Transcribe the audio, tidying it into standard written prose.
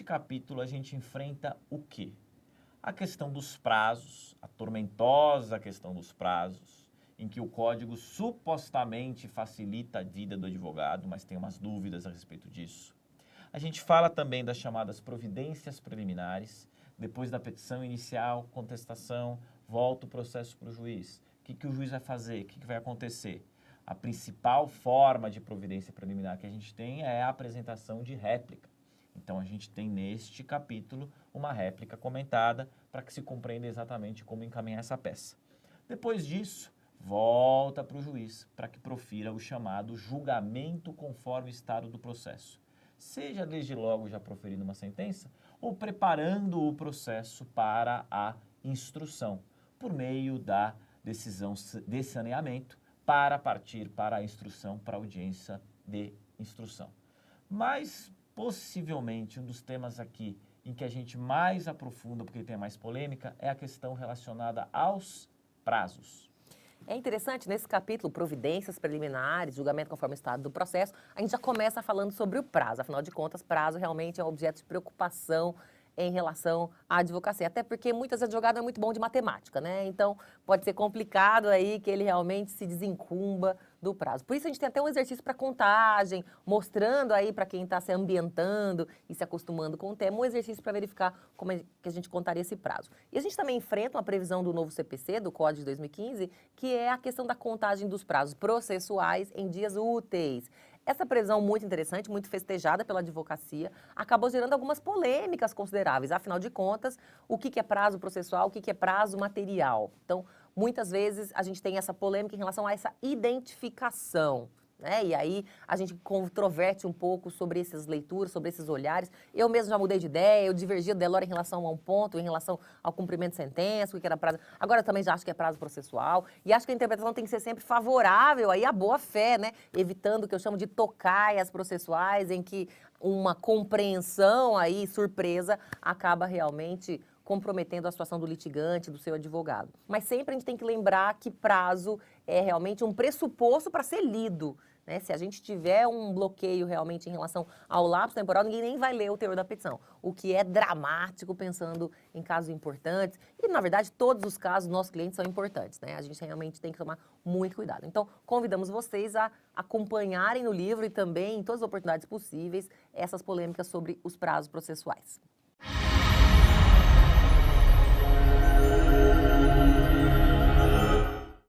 capítulo a gente enfrenta o quê? A questão dos prazos, a tormentosa questão dos prazos, em que o código supostamente facilita a vida do advogado, mas tem umas dúvidas a respeito disso. A gente fala também das chamadas providências preliminares, depois da petição inicial, contestação, volta o processo para o juiz. O que o juiz vai fazer? O que vai acontecer? A principal forma de providência preliminar que a gente tem é a apresentação de réplica. Então, a gente tem neste capítulo uma réplica comentada para que se compreenda exatamente como encaminhar essa peça. Depois disso, volta para o juiz para que profira o chamado julgamento conforme o estado do processo. Seja desde logo já proferindo uma sentença ou preparando o processo para a instrução, por meio da decisão de saneamento para partir para a instrução, para a audiência de instrução. Mas, possivelmente, um dos temas aqui em que a gente mais aprofunda, porque tem mais polêmica, é a questão relacionada aos prazos. É interessante, nesse capítulo, providências preliminares, julgamento conforme o estado do processo, a gente já começa falando sobre o prazo. Afinal de contas, prazo realmente é um objeto de preocupação em relação à advocacia. Até porque muitas vezes o advogado é muito bom de matemática, né? Então, pode ser complicado aí que ele realmente se desencumba do prazo. Por isso, a gente tem até um exercício para contagem, mostrando aí para quem está se ambientando e se acostumando com o tema, um exercício para verificar como é que a gente contaria esse prazo. E a gente também enfrenta uma previsão do novo CPC, do Código de 2015, que é a questão da contagem dos prazos processuais em dias úteis. Essa previsão muito interessante, muito festejada pela advocacia, acabou gerando algumas polêmicas consideráveis. Afinal de contas, o que é prazo processual, o que é prazo material? Então, muitas vezes a gente tem essa polêmica em relação a essa identificação, né? E aí a gente controverte um pouco sobre essas leituras, sobre esses olhares. Eu mesmo já mudei de ideia, eu divergia do Delora em relação a um ponto, em relação ao cumprimento de sentença, o que era prazo. Agora eu também já acho que é prazo processual. E acho que a interpretação tem que ser sempre favorável aí à boa-fé, né? Evitando o que eu chamo de tocaias processuais, em que uma compreensão aí, surpresa, acaba realmente comprometendo a situação do litigante, do seu advogado. Mas sempre a gente tem que lembrar que prazo é realmente um pressuposto para ser lido, né? Se a gente tiver um bloqueio realmente em relação ao lapso temporal, ninguém nem vai ler o teor da petição, o que é dramático pensando em casos importantes. E, na verdade, todos os casos dos nossos clientes são importantes, né? A gente realmente tem que tomar muito cuidado. Então, convidamos vocês a acompanharem no livro e também, em todas as oportunidades possíveis, essas polêmicas sobre os prazos processuais.